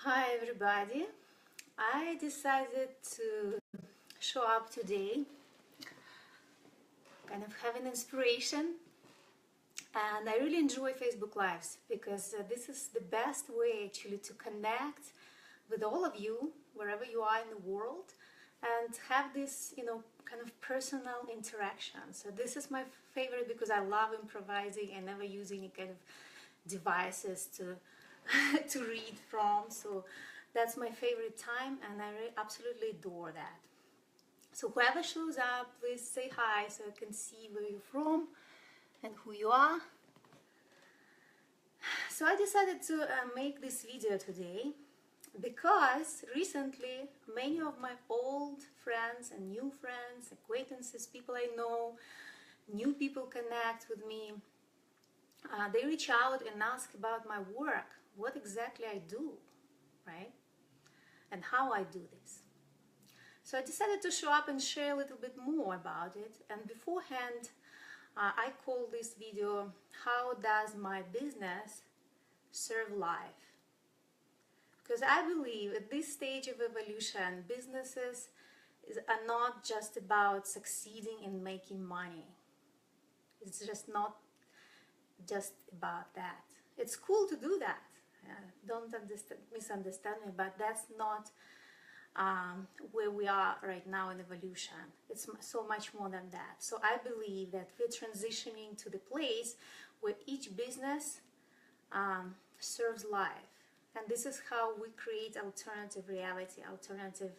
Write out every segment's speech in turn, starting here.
Hi everybody, I decided to show up today, kind of have an inspiration, and I really enjoy Facebook Lives because this is the best way actually to connect with all of you wherever you are in the world and have this, kind of personal interaction. So this is my favorite because I love improvising and never use any kind of devices to to read from. So that's my favorite time, and I absolutely adore that. So whoever shows up, please say hi so I can see where you're from and who you are. So I decided to make this video today because recently many of my old friends and new friends, acquaintances, people I know, new people connect with me. They reach out and ask about my work, what exactly I do, right? And how I do this. So I decided to show up and share a little bit more about it. And beforehand, I call this video, How Does My Business Serve Life? Because I believe at this stage of evolution, businesses are not just about succeeding in making money. It's just not just about that. It's cool to do that. Don't misunderstand me, but that's not where we are right now in evolution. It's so much more than that. So I believe that we're transitioning to the place where each business serves life. And this is how we create alternative reality, alternative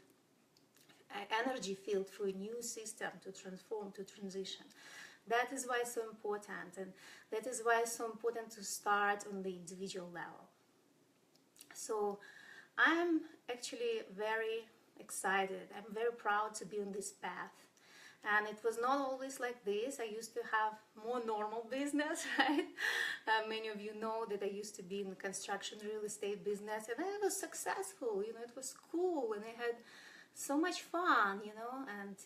energy field for a new system to transform, to transition. That is why it's so important, and that is why it's so important to start on the individual level. So I'm actually very excited. I'm very proud to be on this path. And it was not always like this. I used to have more normal business, right? Many of you know that I used to be in the construction real estate business, and I was successful. It was cool, and I had so much fun, and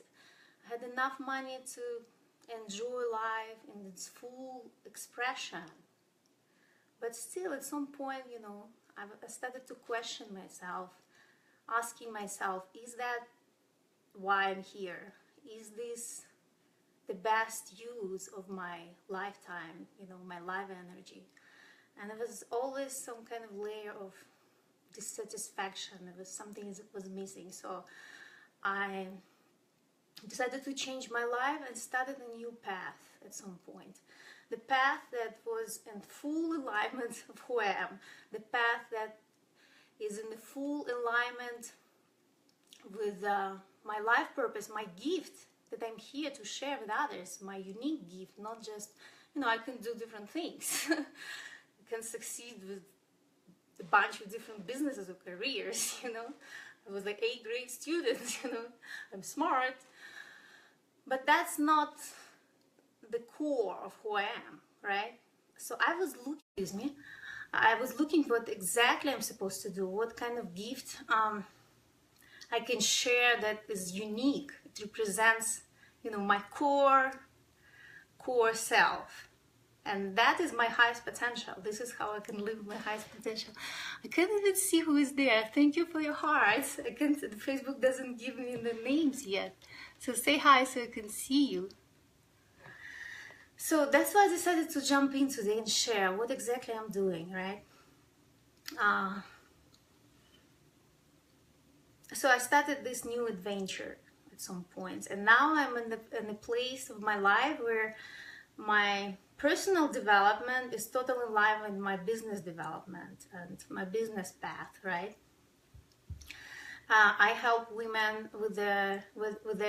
I had enough money to enjoy life in its full expression. But still, at some point, I started to question myself, asking myself, is that why I'm here? Is this the best use of my lifetime, my life energy? And there was always some kind of layer of dissatisfaction. There was something that was missing. So I decided to change my life and started a new path at some point. The path that was in full alignment of who I am. The path that is in the full alignment with my life purpose, my gift that I'm here to share with others, my unique gift, not just, I can do different things. I can succeed with a bunch of different businesses or careers, I was like a grade student, I'm smart. But that's not the core of who I am, right? So I was looking for what exactly I'm supposed to do, what kind of gift I can share that is unique. It represents, my core self. And that is my highest potential. This is how I can live my highest potential. I can't even see who is there. Thank you for your hearts. Facebook doesn't give me the names yet. So say hi so I can see you. So that's why I decided to jump in today and share what exactly I'm doing, right? So I started this new adventure at some point. And now I'm in the place of my life where my personal development is totally in line with my business development and my business path, right? I help women with their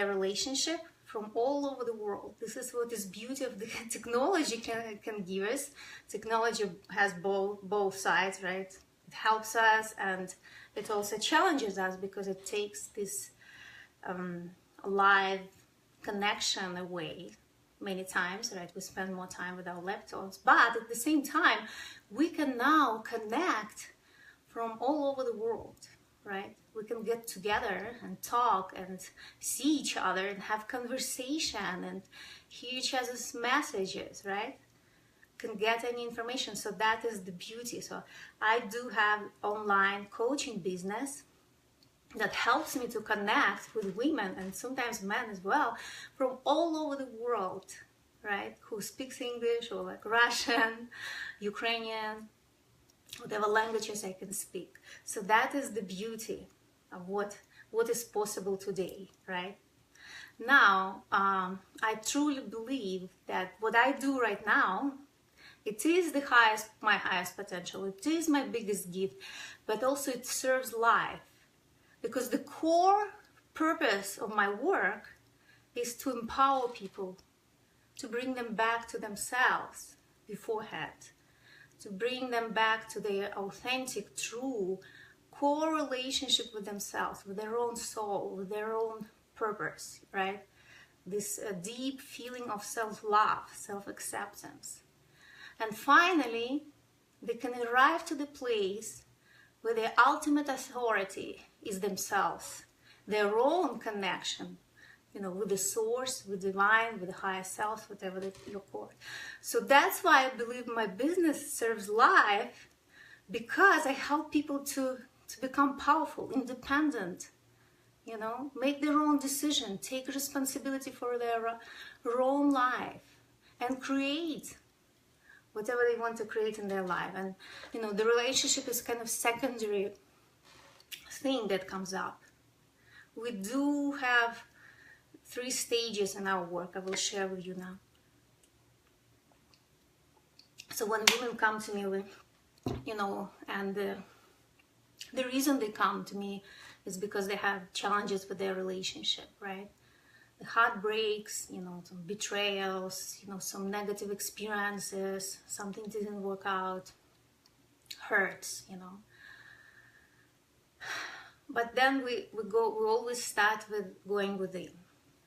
relationship from all over the world. This is what is beauty of the technology can give us. Technology has both sides, right? It helps us and it also challenges us because it takes this live connection away many times, right? We spend more time with our laptops, but at the same time, we can now connect from all over the world, right? We can get together and talk and see each other and have conversation and hear each other's messages, right? can get any information. So that is the beauty. So I do have online coaching business that helps me to connect with women and sometimes men as well from all over the world, right? Who speaks English or like Russian, Ukrainian, whatever languages I can speak. So that is the beauty of what is possible today, right? Now, I truly believe that what I do right now, it is my highest potential. It is my biggest gift, but also it serves life. Because the core purpose of my work is to empower people, to bring them back to themselves beforehand, to bring them back to their authentic, true, core relationship with themselves, with their own soul, with their own purpose, right? This deep feeling of self-love, self-acceptance. And finally, they can arrive to the place where their ultimate authority is themselves, their own connection, with the source, with divine, with the higher self, whatever you call it. So that's why I believe my business serves life, because I help people to become powerful, independent, make their own decision, take responsibility for their own life, and create whatever they want to create in their life. And the relationship is kind of secondary thing that comes up. We do have 3 stages in our work. I will share with you now. So when women come to me with, and the reason they come to me is because they have challenges with their relationship, right? The heartbreaks, some betrayals, some negative experiences, something didn't work out, hurts, But then we always start with going within.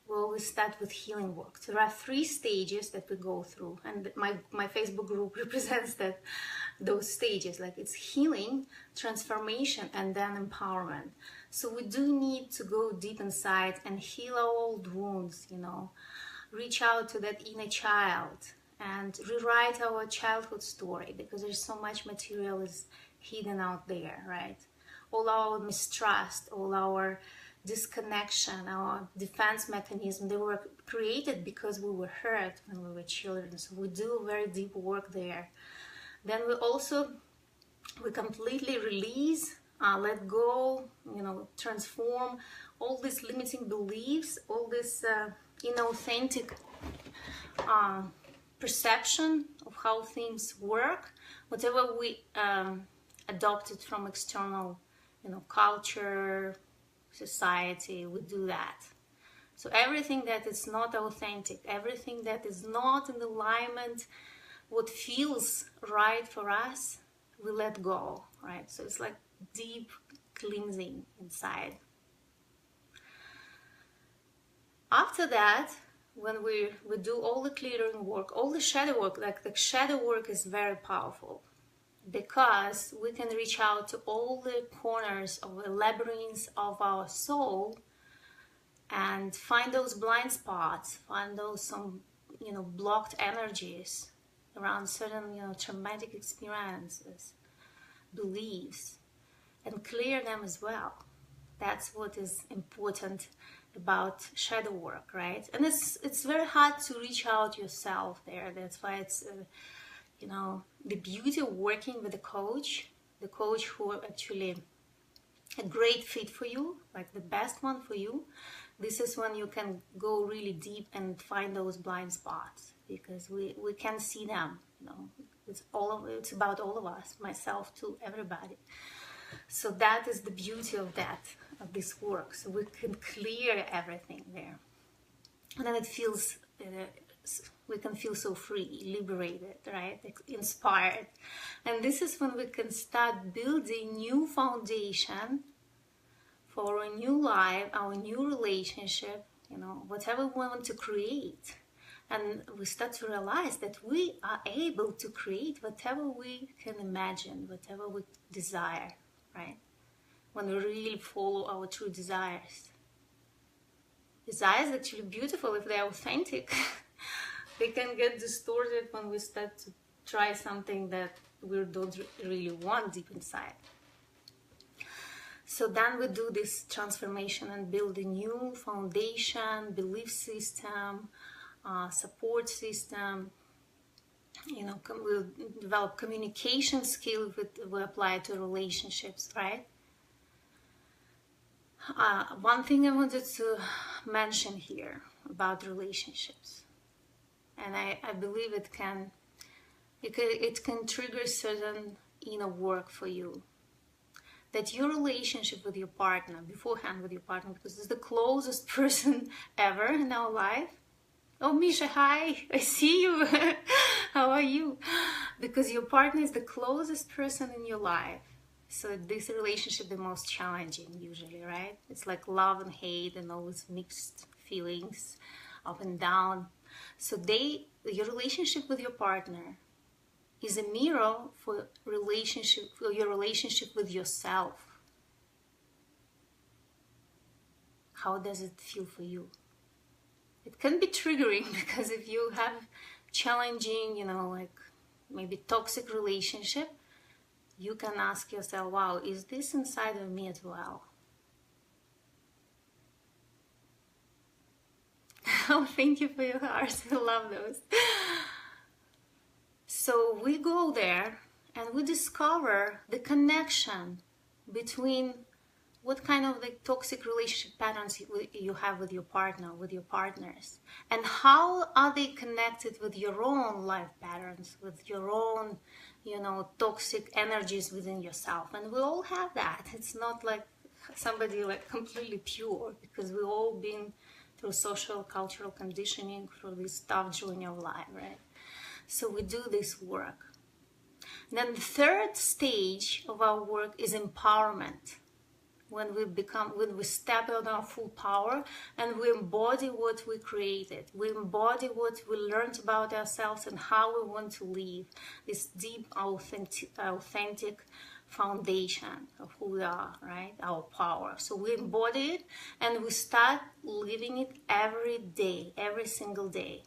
We always start with healing work. There are 3 stages that we go through, and my Facebook group represents those stages. Like, it's healing, transformation, and then empowerment. So we do need to go deep inside and heal our old wounds, reach out to that inner child and rewrite our childhood story, because there's so much material is hidden out there, right? All our mistrust, all our disconnection, our defense mechanism, they were created because we were hurt when we were children. So we do very deep work there. Then we completely release, let go, transform all these limiting beliefs, all this inauthentic perception of how things work, whatever we adopted from external, culture, society, we do that. So everything that is not authentic, everything that is not in alignment, what feels right for us, we let go, right? So it's like deep cleansing inside. After that, when we do all the clearing work, all the shadow work, like the shadow work is very powerful, because we can reach out to all the corners of the labyrinths of our soul and find those blind spots, find those some blocked energies around certain traumatic experiences, beliefs, and clear them as well. That's what is important about shadow work, right? And it's very hard to reach out yourself there. That's why it's the beauty of working with a coach, the coach who actually a great fit for you, like the best one for you. This is when you can go really deep and find those blind spots, because we can see them. It's about all of us, myself too, everybody. So that is the beauty of this work. So we can clear everything there, and then it feels we can feel so free, liberated, right? Inspired. And this is when we can start building new foundation for our new life, our new relationship, whatever we want to create. And we start to realize that we are able to create whatever we can imagine, whatever we desire, right? When we really follow our true desires. Desires are actually beautiful if they're authentic. They can get distorted when we start to try something that we don't really want deep inside. So then we do this transformation and build a new foundation, belief system, support system. You know, we develop communication skills we apply to relationships, right? One thing I wanted to mention here about relationships, and I believe it can trigger certain inner work for you. That your relationship with your partner, beforehand with your partner, because it's the closest person ever in our life. Oh, Misha, hi, I see you. How are you? Because your partner is the closest person in your life. So this relationship the most challenging usually, right? It's like love and hate and always mixed feelings, up and down. So your relationship with your partner is a mirror for your relationship with yourself. How does it feel for you? It can be triggering because if you have challenging, you know, like maybe toxic relationship, you can ask yourself, wow, is this inside of me as well? Oh, thank you for your hearts. I love those. So we go there and we discover the connection between what kind of like toxic relationship patterns you have with your partner, with your partners, and how are they connected with your own life patterns, with your own, you know, toxic energies within yourself. And we all have that. It's not like somebody like completely pure, because we've all been through social, cultural conditioning for this tough journey of life, right? So we do this work. And then the third stage of our work is empowerment. When we step out our full power and we embody what we created. We embody what we learned about ourselves and how we want to live. This deep, authentic foundation of who we are, right? Our power. So we embody it and we start living it every day, every single day.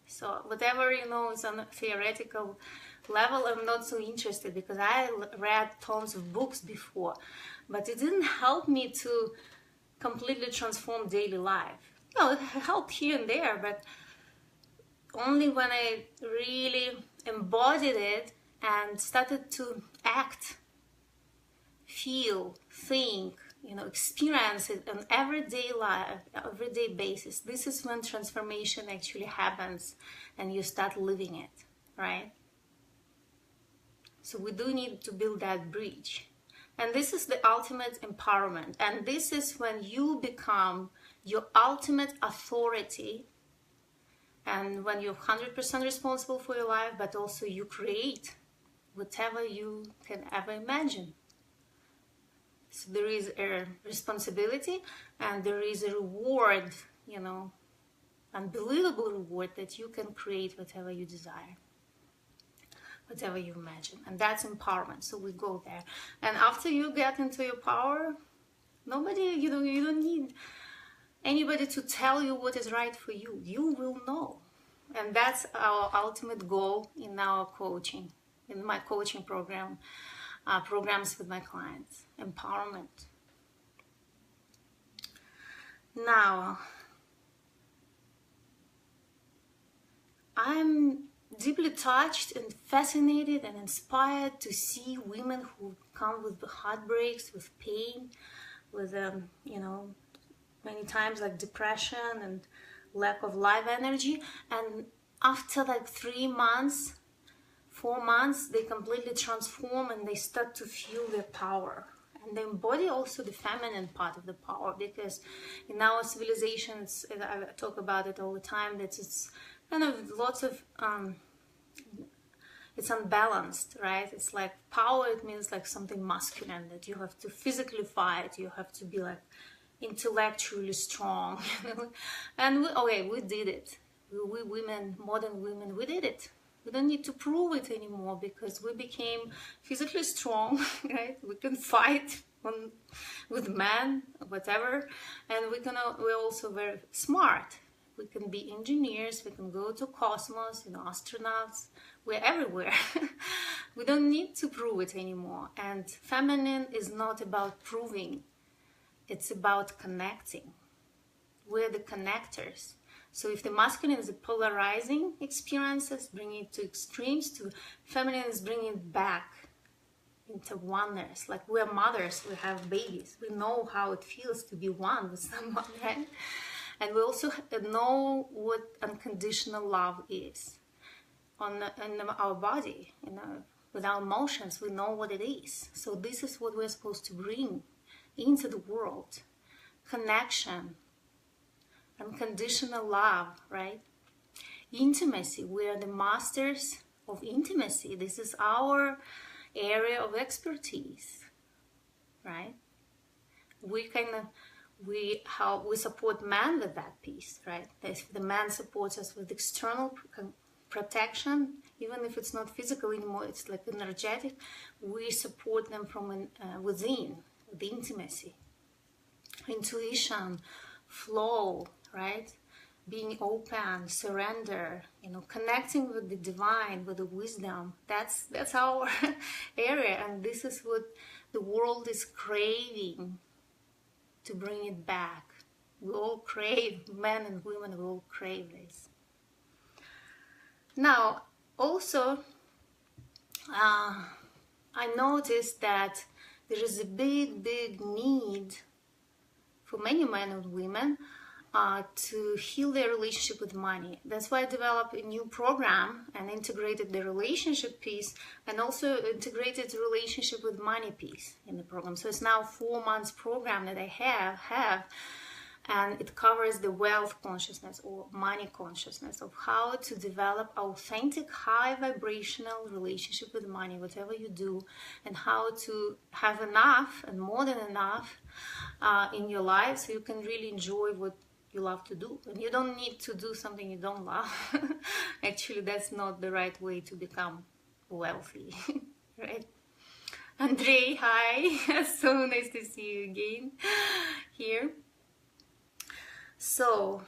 So whatever, you know, is on a theoretical level, I'm not so interested because I read tons of books before, but it didn't help me to completely transform daily life. You know, it helped here and there, but only when I really embodied it and started to act, feel, think, you know, experience it on everyday life, everyday basis. This is when transformation actually happens and you start living it, right? So we do need to build that bridge. And this is the ultimate empowerment. And this is when you become your ultimate authority, and when you're 100% responsible for your life, but also you create whatever you can ever imagine. So there is a responsibility and there is a reward, you know, unbelievable reward that you can create whatever you desire, whatever you imagine. And that's empowerment. So we go there. And after you get into your power, nobody, you know, you don't need anybody to tell you what is right for you. You will know. And that's our ultimate goal in our coaching, in my coaching program. Programs with my clients, empowerment. Now, I'm deeply touched and fascinated and inspired to see women who come with heartbreaks, with pain, with, you know, many times like depression and lack of life energy. And after like 3 months, 4 months, they completely transform and they start to feel their power. And they embody also the feminine part of the power, because in our civilizations, I talk about it all the time, that it's kind of lots of, it's unbalanced, right? It's like power, it means like something masculine, that you have to physically fight, you have to be like intellectually strong. And we did it. We women, modern women, we did it. We don't need to prove it anymore because we became physically strong, right? We can fight with men, whatever, and we're also very smart. We can be engineers, we can go to cosmos, you know, astronauts. We're everywhere. We don't need to prove it anymore. And feminine is not about proving. It's about connecting. We're the connectors. So if the masculine is a polarizing experiences, bringing it to extremes, to feminine is bringing it back into oneness. Like we're mothers, we have babies. We know how it feels to be one with someone, right? And we also know what unconditional love is in our body, with our emotions. We know what it is. So this is what we're supposed to bring into the world. Connection, unconditional love, right? Intimacy. We are the masters of intimacy. This is our area of expertise, right? We support man with that piece, right? If the man supports us with external protection, even if it's not physical anymore, it's like energetic, we support them from within, the intimacy, intuition, flow, right? Being open, surrender, connecting with the divine, with the wisdom. That's our area, and this is what the world is craving, to bring it back. We all crave, men and women, we all crave this. Now, also, I noticed that there is a big need for many men and women to heal their relationship with money. That's why I developed a new program and integrated the relationship piece and also integrated the relationship with money piece in the program. So it's now a 4 months program that I have, and it covers the wealth consciousness or money consciousness of how to develop authentic, high vibrational relationship with money, whatever you do, and how to have enough and more than enough in your life so you can really enjoy what you love to do. And you don't need to do something you don't love. Actually, that's not the right way to become wealthy, right? Andrei, hi. So nice to see you again here. So,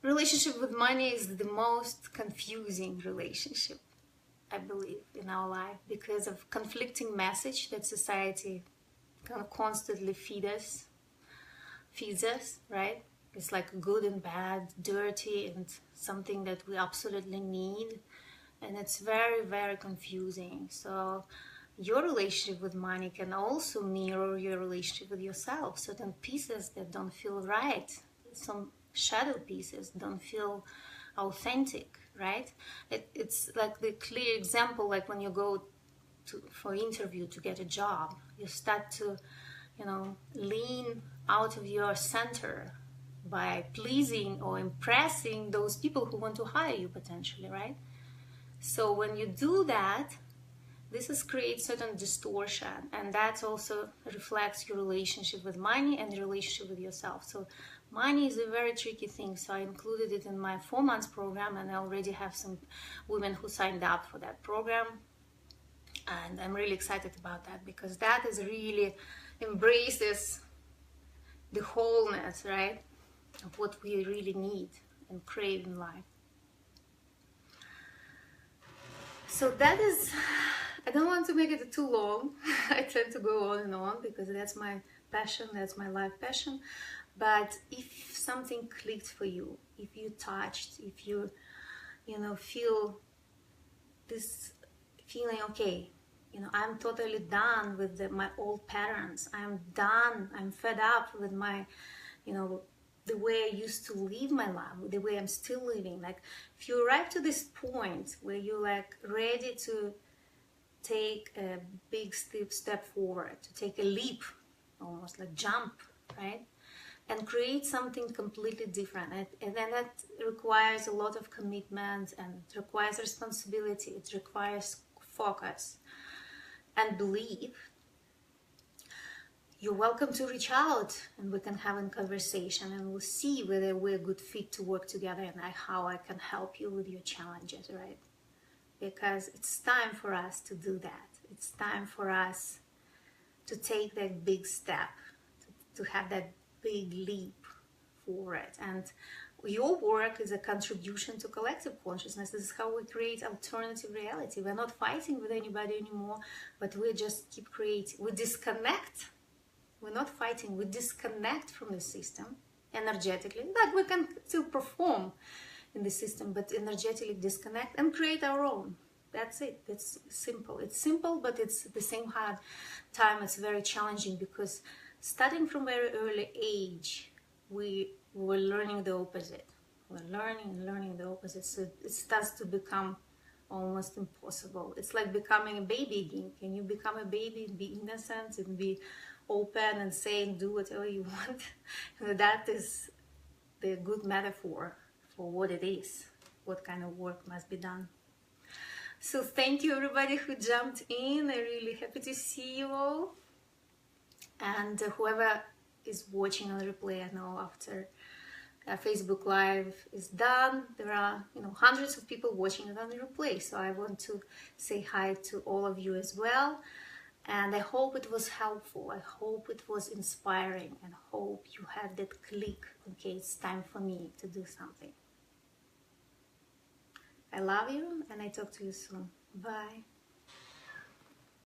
relationship with money is the most confusing relationship, I believe, in our life, because of conflicting message that society constantly feeds us, right? It's like good and bad, dirty and something that we absolutely need, and it's very, very confusing. So your relationship with money can also mirror your relationship with yourself. Certain pieces that don't feel right, some shadow pieces don't feel authentic, right? It's like the clear example, like when you go for interview to get a job, you start to lean out of your center by pleasing or impressing those people who want to hire you potentially, right? So when you do that, this creates certain distortion, and that also reflects your relationship with money and your relationship with yourself. So money is a very tricky thing, so I included it in my 4 months program, and I already have some women who signed up for that program. And I'm really excited about that, because that is really embraces the wholeness, right, of what we really need and crave in life. So that is, I don't want to make it too long. I tend to go on and on because that's my passion, that's my life passion. But if something clicked for you, if you touched, if you, feel this feeling, okay, I'm totally done with my old patterns. I'm done. I'm fed up with my, the way I used to live my life, the way I'm still living. Like, if you arrive to this point where you're like ready to take a big step forward, to take a leap, almost like jump, right? And create something completely different. And then that requires a lot of commitment, and it requires responsibility. It requires focus and belief. You're welcome to reach out, and we can have a conversation, and we'll see whether we're a good fit to work together and how I can help you with your challenges, right? Because it's time for us to do that. It's time for us to take that big step, to have that big leap forward. And Your work is a contribution to collective consciousness. This is how we create alternative reality. We're not fighting with anybody anymore, but we just keep creating. We disconnect. We're not fighting. We disconnect from the system energetically. Like we can still perform in the system, but energetically disconnect and create our own. That's it. It's simple. It's simple, but it's at the same time it's very challenging, because starting from very early age, we were learning the opposite. We're learning the opposite. So it starts to become almost impossible. It's like becoming a baby again. Can you become a baby and be innocent and be open and say and do whatever you want? That is the good metaphor for what it is, what kind of work must be done. So thank you everybody who jumped in. I'm really happy to see you all. And whoever is watching on replay, I know after Facebook Live is done, there are hundreds of people watching it on the replay. So I want to say hi to all of you as well. And I hope it was helpful. I hope it was inspiring, and hope you had that click. Okay, it's time for me to do something. I love you, and I talk to you soon. Bye.